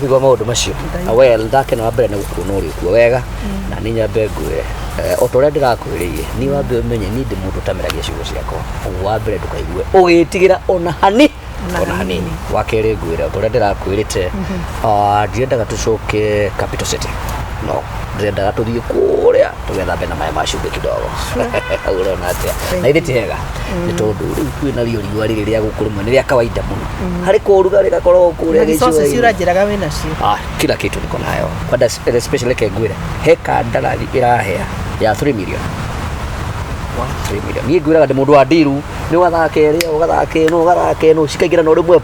Kigwa maundu macio well ndake na mbere na gukuna uri kuo wega na ni nyambe ngwe otore ndirakwiriye ni wambe umenye ni ndi mundu tameragia ciugo ciakwa wa mbere ndukaigue ugitigira ona hanini wakere ngwira otore ndirakwirite ndiendaga tucoke capital city no ndiendaga tuthie kuria tugethambe na maya macumbi kidogo urona atia na ithi hega ni tondu riu kwina riũa rĩrĩ rĩa gũkũrũmwe nĩ rĩa kawaida muno harĩ kũruga rĩgakorwo kũrĩa gĩcũa sisi ũranjĩraga wĩna cio kila kitu niko nayo kwenda especially kengwira heka ndarathi irahea ya 3 million 3 million niĩ ngwiraga ndĩ mũndũ wa ndiru nĩ ũgathake ĩrĩa ũgathake no cikaingĩra no rĩmwe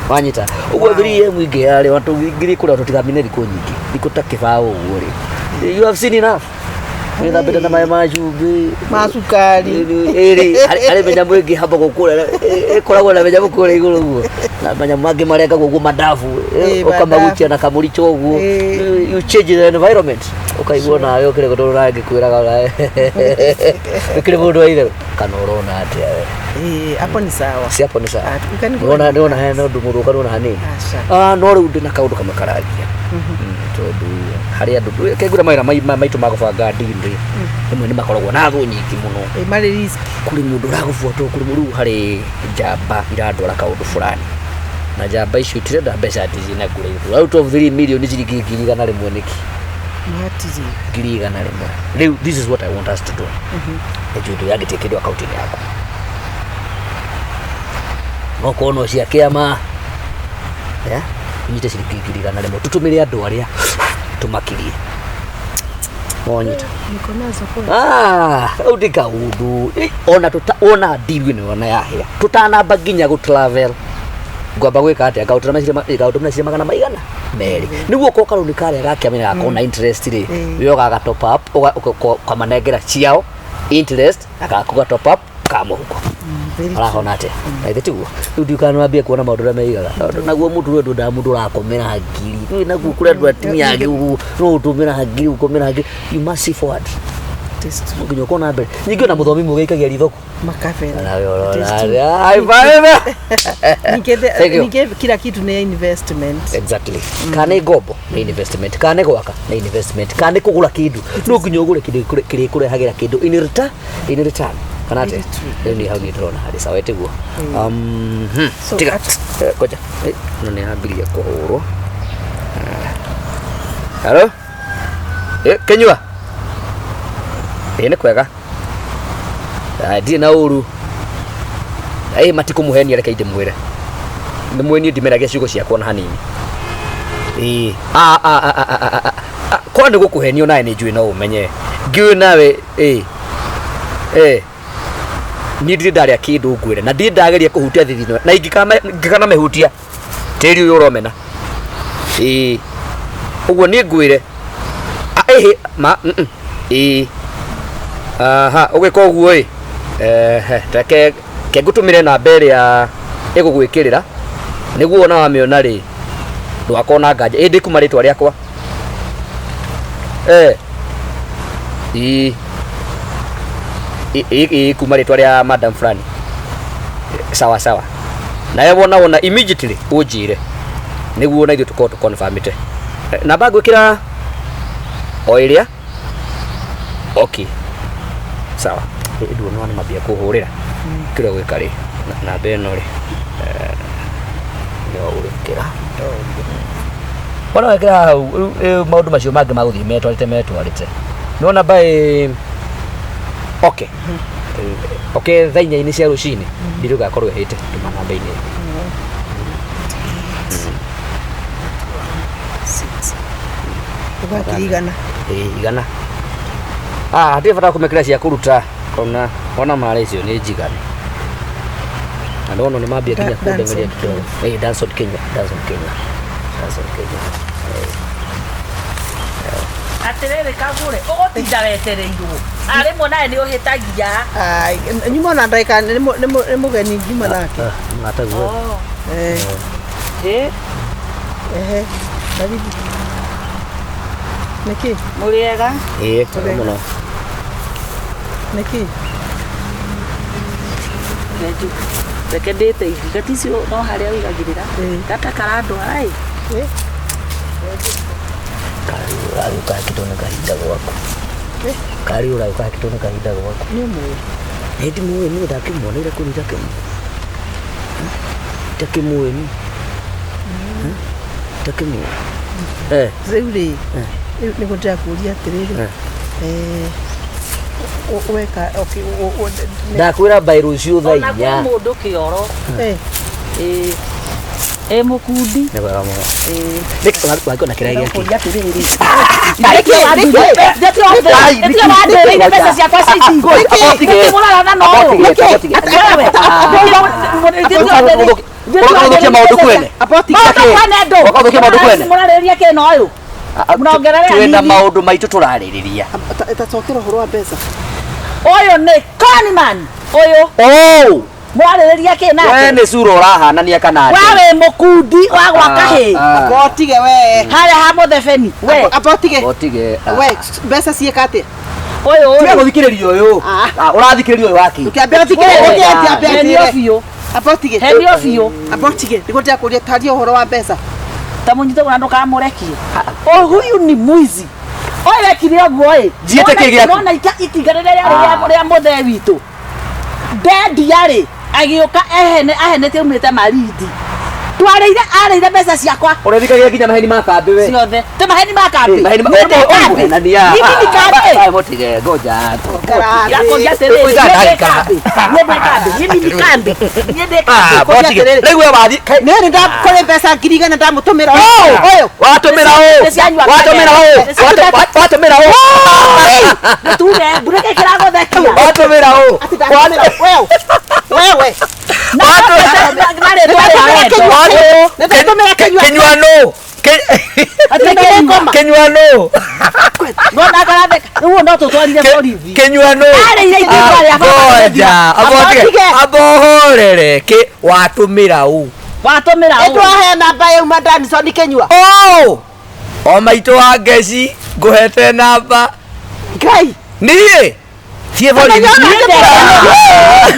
wanyita uguo 3M ingĩarĩ watu ngiri kũrĩa tũtigamine thikũ nyingĩ thikũ ta kĩbaũ ũguo rĩ you have seen enough witha mbere na maya macumbi macukari ari menya mwingi hamba gukura ikoragwo na menya mukura iguru guo na menya mangĩ marenga guo madafu ukamagutia na kamuricho guo you change the environment ukaigua nayo kire gutoro rangi kwiraga kire mundu aire kana urona atia hapo ni sawa si hapo ni sawa unaona hena ndumuru kana hanini no riu ndina kaundu kamwe karagia tondu hari andu kengura maira maitu magubanga ndiri imwe ni makoragwo na thu nyingi muno mari risk kuri mundu ragubuatwo kuri muru hari jamba iradwara kaundu fulani na jamba icio tirenda mbeca ndizina ngure out of 3 million ciringi ngiri igana rimwe niki matizi ngiri igana rimwe this is what I want us to do ejudo yagitekedwa akaunti yako noko no cia kiama unyite ciringi ngiri igana rimwe tutumire andu aria tumakirie monyita udika udu ona ndiru ni ona yahia tutanamba nginya go travel ngwamba gwika ati akautuna cire magana maigana meri niguo ko karuni kare gakiamenya akona interest ri yo gaga top up kamanengera ciao interest akakuga top up kamuhuko arahona ate na tiguo ndukana ambia kuona maundu meigaga naguo mundu wendu nda mundu rakomera hagiri naguo kure andu atimia agi no utumira hagiri ukomera hagiri you must see forward test muginyo kona mbere nyingi na muthomi mugeikagia rithoko makafera na yorora ai bae nike kila kitu ni investment exactly kana gobo ni investment kana gwaka ni investment kana kugura kindu no nginyo ugure kindu kire kure hagira kindu in return kanate ni hau ni drone hadi sawa eteguo tiga koja no ni habilia kuhurwo hello kenyua ni kwega ndi na uru matiko muheni areke inde mwire ni mweni ndimeragia ciugo ciakwa na hanini kwa ni gukuhenio nae ni njui no umenye ngiu nawe ni ndaria kindu ngwire na ndi ndageria kuhutia thithino na ingikana mehutia tiri uyu uromena uguo ni ngwire ugika uguo reke ngutumire na mbere ya igugwikirira niguo ona wamiona ri ndwakona nganja indi kuma ritwa riakwa kuma ritwa ria madam fulani sawa naye wona immediately unjire niguo na ithu tuko to confirm ite na bagwikira oiria okay sawa ndu no ni mabia kuhurira kire gwikari na beno ri yo urikira wana wekira maundu macio mangi maguthii metwarite nona bai okay thainya ini cia rucini ndiruga korwo hite tumana mbeini igana igana ndibata kumekira cia kuruta ona malecio ni njigane na ndono ni mambia kinya kundengeria kidogo dance on Kenya atirere kagure ugotinda wetereiru arimo nae ni uhitagia nyuma na ndaika ni mugeni nyuma nake ngataguo David Niki muriega muno Niki reke ndite igaticio no haria wigagirira gata karandwa ai Kari ukakitona kahinda gwako. Kari ukakitona kahinda gwako. Ni mwe. Eti muwe ni ndakimwona ira kuni takemu. Takemu ni. Takemu. Zeuri. Niko ndira kuria atiriri. Weka okay ndakwira bairu cio thainya na mundu kioro mukundi ne baba mo next wako na kirege ki pesa cia kwa saizi mulala no Wakothũkia maũndũ kwene wakothũkia maũndũ kwene mũrarĩrĩria kĩno ũyũ mũrongerera twĩna maũndũ maitũ tũrarĩrĩria tatokera ũhoro wa mbeca ũyũ nĩ conman ũyũ mũrarĩrĩria kĩ nake we nĩ cura ũrahanania kana we wĩ mũkundi wa gwaka hĩ abotige we harĩa ha mũthebeni we abotige we mbeca ciĩka atĩa ũyũ tiga gũthikĩrĩria ũyũ ũrathikĩrĩria ũyũ waki ũkĩambĩrĩria biũ abotige hendio biũ abotige nĩguo ndĩrakũria taria ũhoro wa mbeca tamunyite kuna ndukamũrekie huyu ni mwizi oye wekire ũguo ĩ njiĩte kĩ gĩaku nona itinganĩre rĩa mũthee witũ ndendiarĩ agĩũka ahenete umĩte marindi arĩire mbeca ciakwa ũrethikagia nginya maheni ma kambĩ we ciothe te maheni ma kambĩ motige ngoja rĩu we wathi nĩ ndakore mbeca 1,000 ndamũtũmĩra ũyũ watũmĩra ũyũ tuge mbureke kĩragũthekia watũmĩra ũyũ wewe Kenyuano Kenyuano ngona karabe uwo ndo tutwarire borithi Kenyuano abohorere ke watumira u etwahe namba ya madani so nikenyua o maito wa ngeci nguhete namba ngai niĩ tie borithi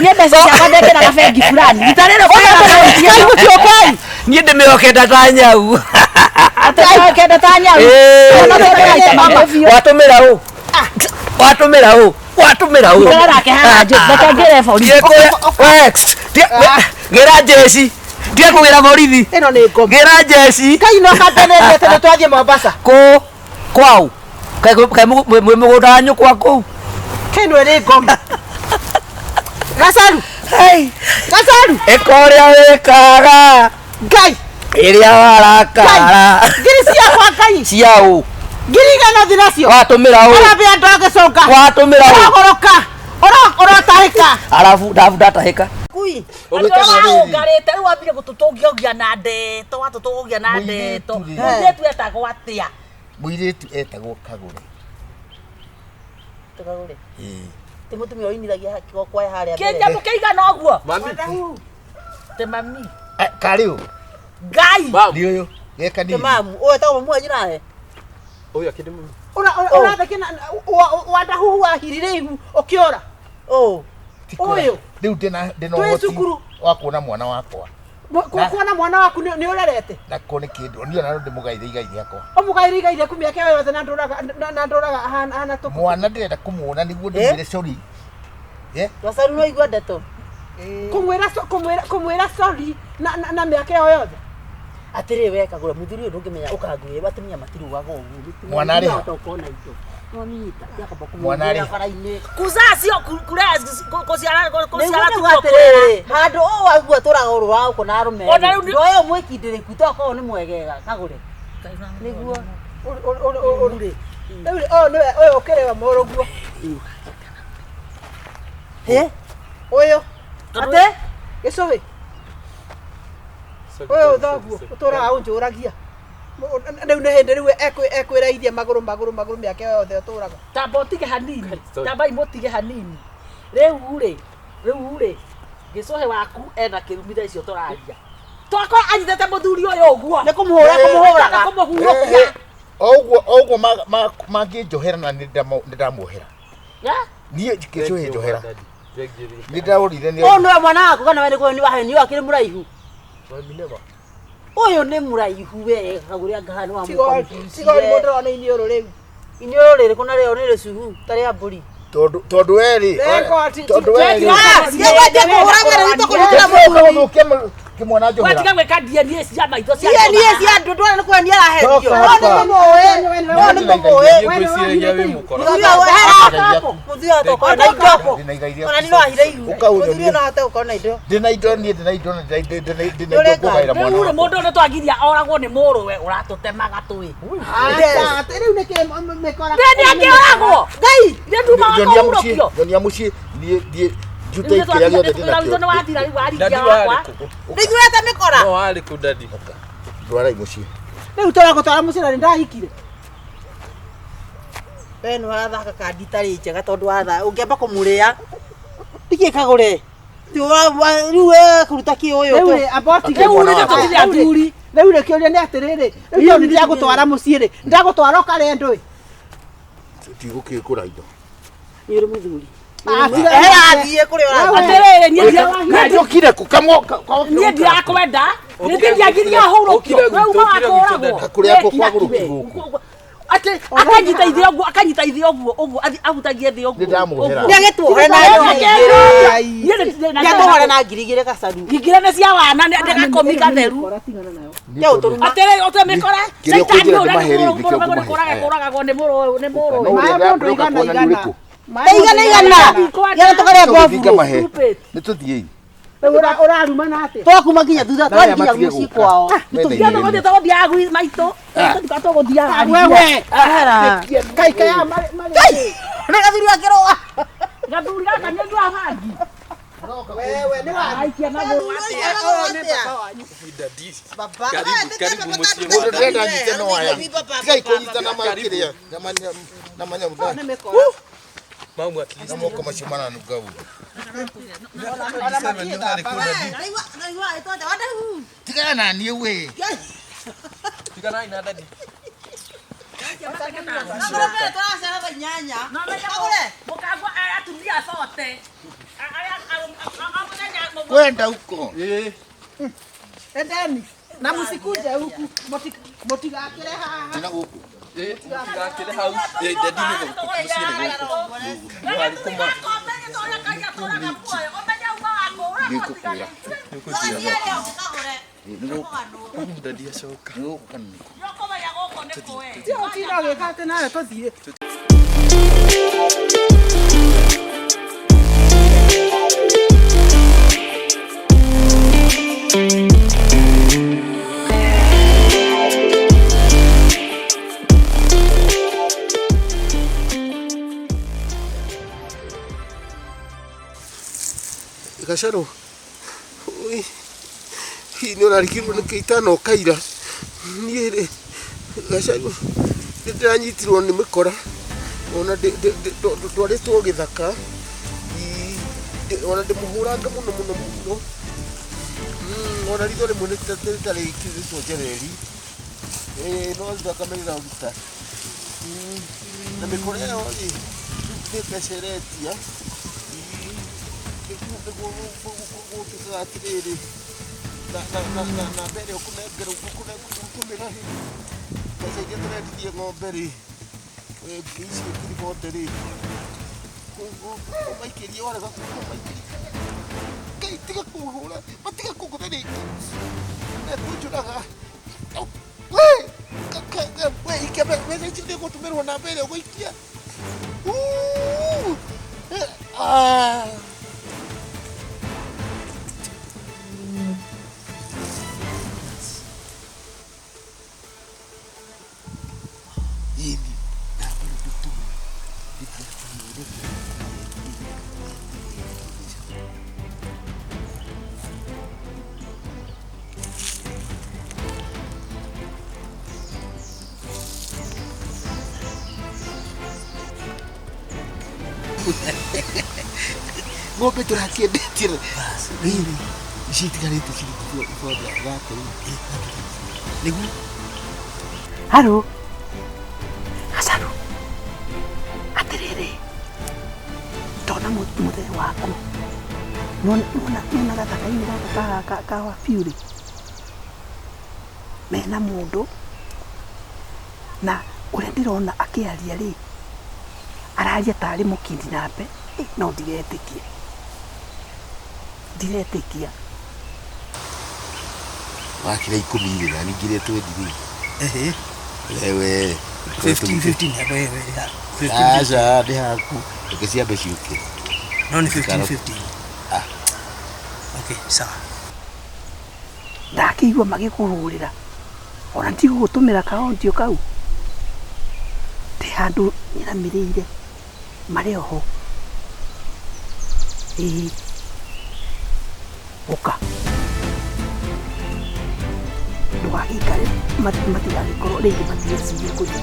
niĩ mbeca ciakwa ndekĩraga bengi fulani itarĩrĩ niĩ ndĩmĩhokete ta nyau atĩhokete ta nyau watũmĩra ũ ndarake haha reke ngĩre borithi gĩra njeci tie kũgĩra borithi ĩno nĩ ngombo gĩra njeci kai no katenerie tene twathiĩ Mombasa kwau kai mũgũnda wa nyũkwa kũu kai no nĩ ngombo gacaru ĩkorĩa wĩkaga ngai ĩrĩa warakara ngiri ciakwa ngai ciaũ ngiri igana thi nacio watũmĩra ũ ũrambia ndagĩcoka watũmĩra ũ ũragũrũka ũrotahĩka arabu ndatahĩka kui ũngarĩte rĩu wambire gũtũtũngia na ndeto watũtũngia na ndeto mũirĩtu etagwo atĩa mũirĩtu etagwo Kagure ti mũtumia ũinithagia kwa harĩa mbere kĩnjamu kĩigana ũguo te mami karĩũ ngai nĩ ũyũ geka nini mamu ũyũ etagwo mamu wanyu nawe ũyũ akĩndĩ mũnu ũrathekena wandahuhu wahirire ihu ũkĩũra ũyũ rĩu ndĩna ũhoti wa kuona mwana wakwa kuona mwana waku nĩ ũrerete nako nĩ kĩndũ niona no ndĩmũgaithe igai rĩakwa ũmũgaire igai rĩaku mĩaka yothe na ndũraga hana tũkũ mwana ndĩrenda kũmuona nĩguo ndĩmwĩre sori gacaru no igua ndeto kũmwĩra sori na mĩaka ĩyo yothe atĩrĩ we Kagure mũthuri ũyũ ndũngĩmenya ũkanguire batumia matirugaga ũguo mwana arĩ mwana arĩ kuzacio kuciara handũ ũũ wagua tũraga ũrũ wa ũkũ na arũme ũyũ mwĩkindĩrĩku tokorwo nĩ mwegega Kagure nĩguo ũyũ ũkĩrĩwa mũrũguo ũyũ atĩ gĩcũhĩ ũyũ thoguo ũtũraga ũnjũragia rĩu nĩ hĩndĩ rĩu ekwĩrairie magũrũ mĩaka yothe ũtũraga tamba ũtige hanini tamba imũtige hanini rĩu rĩ gĩcũhĩ waku ena kĩrumitha icio tũraria twakorwo anyitĩte mũthuri ũyũ ũguo nĩ kũmũhũraga ũguo mangĩnjohera na nĩndamuohera niĩ gĩcũhĩ njohera nĩndaũrire ũyũ nĩwe mwana waku kana we nĩ waheni wakĩrĩ mũraihu Uyu ni muraihu we Kagure ngahani wa Tigo mundo na inioro riu. Inioro riri kuna reo ni ricuhu tari ya mburi. Tondu eri. Tondu eri. Kimwana njohera. Watika gweka DNA cia maitho cia. DNA cia andu ndwara ni kwani arahendio. Muthia toko na indo. Ona ni no ahire iru. Muthia no hata ukona indo. Ndina indo ni ndina indo kugaira mwana. Uri mundu ni twagiria oragwo ni muru we uratutemaga tui. Riu ni ke mekora. Ndeni akioragwo. Ngai, ni nduma wakwo. Nyonia muci die jute kiria giothe ndina kio. Ndio wathira riu waringia wakwa. Ndigueta mekora. No ari kudadi. Ndwara muci. Riu twara mucira ni ndahikire. We no athaka kandi tari njega tondu watha ungiamba kumuria. Ndike Kagure. Riu we kuruta ki uyu. Riu aboti ke uri ni tutithia nduri. Riu ni kiuria ni atiriri. Riu ni ndia gutwara mucii ri. Ndagutwara ukare ndui. Tigukikura indo. Ni uri muthuri. Athie kuri ora. Atiriri ni ndia. Njokire kukamwo. Ni ndia kwenda. Ni ndia nginya hurukio. We uma wakoragwo. Kuri ako kwaguru kiguku. Ate akanyita ithio oguo ahutagie thi oguo. Ndamuhera. Ni agetuhore na ngiri. Na ngiri gacaru. Ngigire ne cia wana ndagakomika theru. Atere otemekora. Koraga ni muro. Igana. Yana tokare bofu. Nituthie. Uraruma nate. Twakuma nginya thutha twathia mucii kwao. Nitugiana gothe twathia agui maito. Tukatogothia. Wewe. Ahera. Kai ya mari. Na gathuri akiroa. Gathuri gaka ni ndwa hangi. Wewe ni wa aikia na muro baba. Karibu mucii. Ndenda nyite no aya. Tigai kunyita na makiria. Na manya muda. Mamu at least. Namo kama shimana nugau. Tigana ni we. Tigana ina dadi. Kwenda huko. Endeni. Na musikuje huku. Motigakire haha. Tena huko. Tigakire hau. Dadi ni mucii ni. Wali kuma. Nikukura. Dadi asoka. Tio kino gekate nayo tuthie. Gacaro. Ui. Hii unarikirwo ni keitano kaira. Niere. Gacaro. Ndanyitirwo ni mikora. Ona twaritwo githaka. Ona ndimuhuranga muno. Ona ritho rimwe nitari ikithitwo njereri. No thakamenira uruta. Na mikora yo niteceretia. Atiriri na mbere ukunengera ukumira pesa iria turendithie ng'ombe ri ici ngiri ri umaikirie warega Ngai tiga kuhura matiga kugutha rĩngĩ nekunjũraga we ikia mbeca ici nĩgũtũmĩrwo na mbere ũgũikia ng'ombe tũrakĩendetie rĩrĩ ici itigarĩte ciringi 430 nĩguo haro Gacaru atirĩrĩ ndona mũthee waku nona gathaka-inĩ gaka ka wabiũ-rĩ mena mũndũ na ũrĩa ndĩrona akĩaria rĩ araria tarĩ mũkindi nambe no ndiretĩkia wakire 10 na ningire 20 wewe 15 hapa wewe acha ndihaku ukisiambe ciuke no ni 15 okay sawa ndakĩigua magĩkũhũrĩra ona ndigũgũtũmĩra kaũntio kau ndĩ handũ nyiramĩrĩire marĩ oho ũka ndũgagĩikare matigagĩkorwo rĩngĩ matigecirie kũthi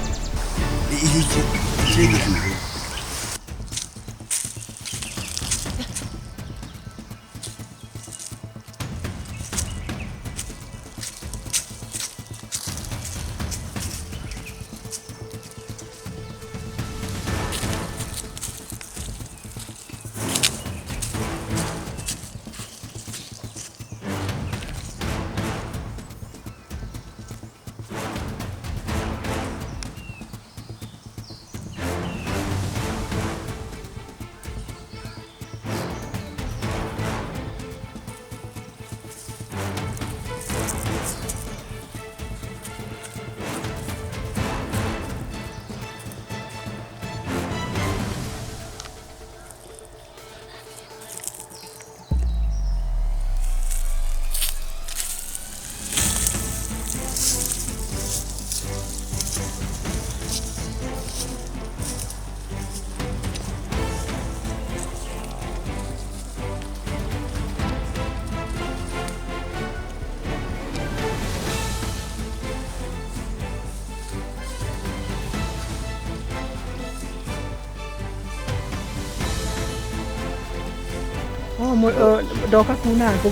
ndoka kuna ngũ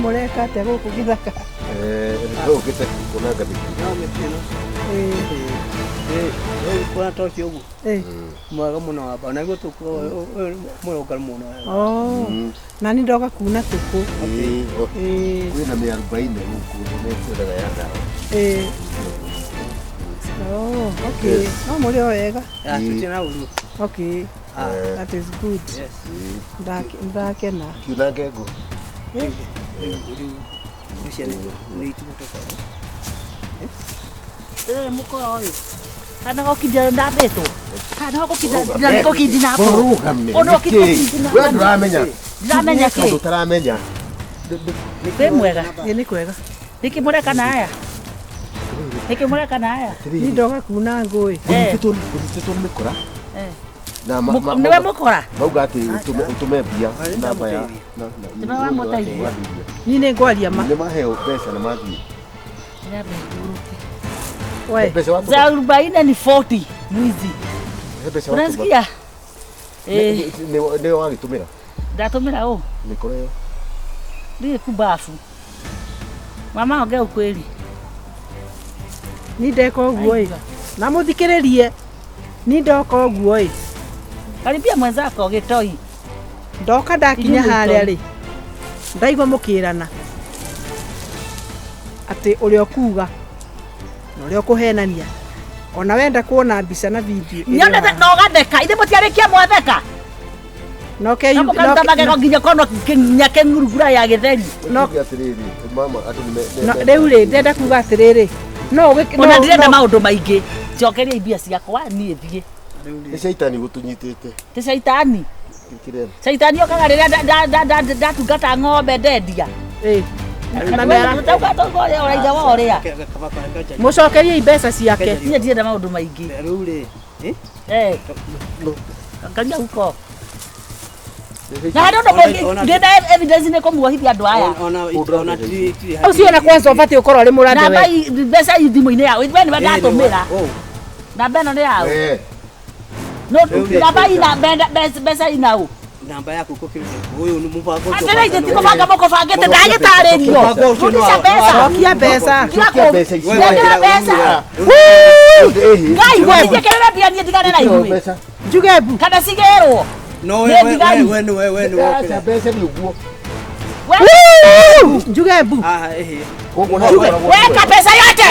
mũreka atĩa gũkũ gĩthaka ũkĩte kuna ngathĩ kuna toci ũguo mwega mũno hapa naguo tũkũ mũrũnga mũno na nĩ ndoka kuna tũkũ kwĩna 40 gũkũ nĩtwendaga ya ndawa okay no mũrĩ o wega tũtirĩ na ũru okay that is good ndakena kiuna ngengo mũkora ũyũ kana gũkindĩra ndambĩtwo kana gũkindĩra napo ona ndũramenya kĩ ndũtaramenya nĩ mwega nĩ kwega nikimureka na haya ni ndoga kuna ngũĩ gũthitĩtwo nĩ mĩkora niwe mũkora mauga atĩ ũtũme mbia namba ya ni nĩ ngwaria ma nĩ maheo mbeca na mathiĩ za 40 ni 40 mwizi unasikia nĩwe wagĩtũmĩra ndatumira ũ mĩkora ĩyo ndiye kubafu mama ongea ukweli ni ndeka ũguo na mũthikĩrĩrie ni ndoka ũguo karibia mwenzako gĩtoi ndoka ndakinya harĩa rĩ ndaigua mũkĩrana atĩ ũrĩa ũkuga na ũrĩa ũkũhenania ona wenda kuona mbica na video nyonete no gatheka ithe mũtiarĩkia mwatheka no ke no kamagego nginya kono kinya kengurugura ya gĩtheri no atĩrĩrĩ mama andũ no rĩu rĩ ndenda kuga atĩrĩrĩ no ona ndirenda maũndũ maingĩ njokeria mbia ciakwa niĩ thiĩ nĩ caitani gũtũnyitĩte ti caitani caitani okaga rĩrĩa ndatungata ng'ombe ndendia na mera ũraiga wa ũrĩa mũcokerie mbeca ciake niĩ ndirenda maũndũ maingĩ rĩu rĩ ngaria huko na ndĩna evidence nĩ kũmuohithia andũ aya ũcio na kwanza ũbatiĩ ũkorwo ũrĩ mũrande we mbeca thimũ-inĩ yao we nĩwe ndatũmĩra namba ĩno nĩ yao no namba ina mbeca ina ũ namba yaku ũyũ nĩ mũbango atĩrĩ ithe ti mũbango mũkũbangĩte ndagĩtarĩrio rudisha mbeca ndĩkĩra mbeca ngai we njĩkĩrĩre mbia niĩ ndigane na inyuĩ njuge mbu kana cigĩrwo no we mbeca nĩ ũguo njuge mbu Weka pesa yote.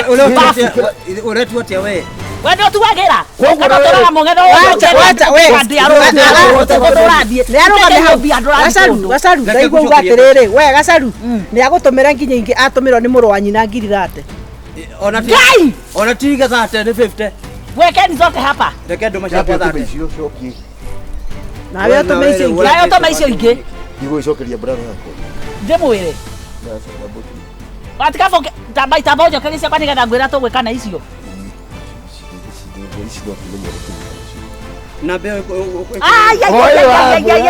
Uletu atia we. Wendo tuwagira. Kana mongeno wacha we. Gacaru ndaigua uga atiriri we gacaru ni agutumira nginya ingi atumirwo ni muru wa nyina ngiri rate Ona tiga thate ni 50. Wekeni zote hapa. Reke ndo mashaka thate. na we atume icio ingi Nayo toma icio ingi. Igũcokeria brother yako. Ndimwire. Watikapo tabaita bojo kali cia kwani gada ngwira tugwika na icio. Na be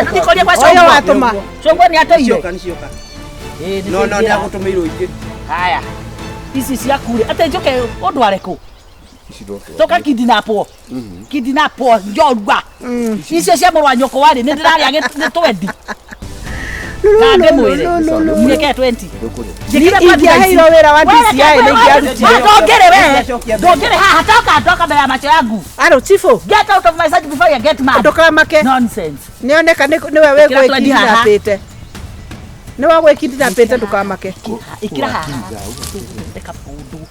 ndikorie kwa oyo watuma Shongo ni atoire. sioka. No ni agutumirwo ingi. Haya. Ici cia kure. Ate njoke ondware ku. Toka kidinapo. Kidinapo njorwa. Icio cia murwa nyoko wari ni ndiraria ni 20. Kande mwire. Nyeke 20. ingia heiro wira wa DCI ni ngiaruti Ndongere we. Ndongere haha toka mbele ya macho yangu. aro chifu Get out of my sight before you get mad. ndukamake Nonsense. nioneka niwe wegwikindira pete niwe gwikindira pete ndukamake Ikira haha. Ndeka pundu.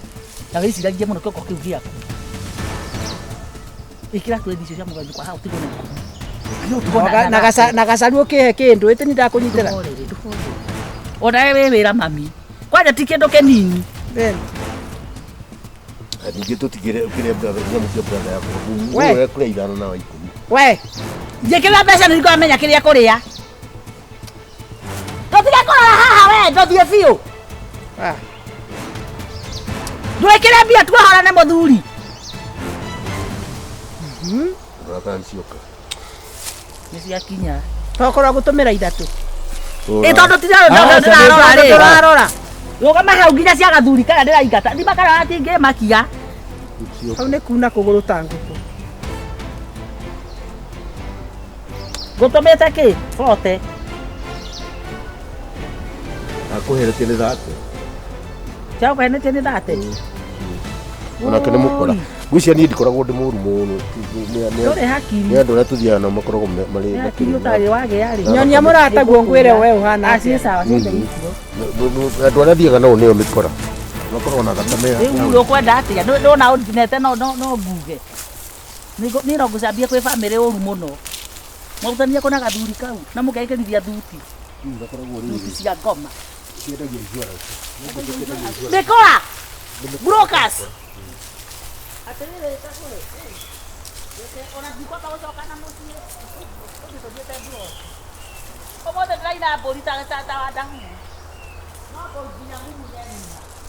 Na wisi ndagie muno koko kiugia. Ikira twendi cio cia mugani kwa hau tigone. na gacaru ukihe kindu iti ni ndakunyitira Ona wewe wira mami. Kwaja ti kindu kinini. Ningĩ tũtigĩre ũkĩrĩa brother nyamũ cia brother yako. We. Wewe kũrĩa ithano na wa 10. We. Njikira mbeca nĩ ngomenya kiria kuria. Tutiga kurora haha we ndothie biũ. Ndwikire mbia twahora ne muthuri. Brother ncioka. Nĩcia kinya. tokorwo gutumira ithatu Tondu ndirarora rĩ. turarora Rũgama hau nginya cia gathuri kana ndĩraingata. Ndimakara atingĩ makia. hau ni kuna kuguru ta nguku Gũtũmĩte kĩ? Bote. Akũherete nĩ thate. Ciao kwenete nĩ thate. Onake nĩ mũkora. Ngwĩciria niĩ ndikoragwo ndĩ mũru mũno. Ndũrĩ hakiri. Nĩ andũ arĩa tũthiaga nao makoragwo marĩ Hakiri ũtarĩ wagĩa rĩ. nyonia murata guo ngwire we uhana Acie sawa ciothe icio. andũ arĩa thiaga nao nĩo mĩkora. Makoragwo na thakame. Rĩu ũkwenda atĩa? Ndona ũndinete no mbuge. Nĩ no ngũcambia kwĩ bamĩrĩ ũru mũno. Mwautania kũna gathuri kau na mũgeikĩrithia thuti. Thuti cia ngoma. Ndĩkora. Brokers. Atĩrĩrĩ takũrĩ. Ona ndikwamba gũcoka na mũciĩ. Ũgĩtũthiĩte bro. Ũmũthĩ ndĩraina mbũri ta wa ndangu. No kũnginya ngumu nyenina.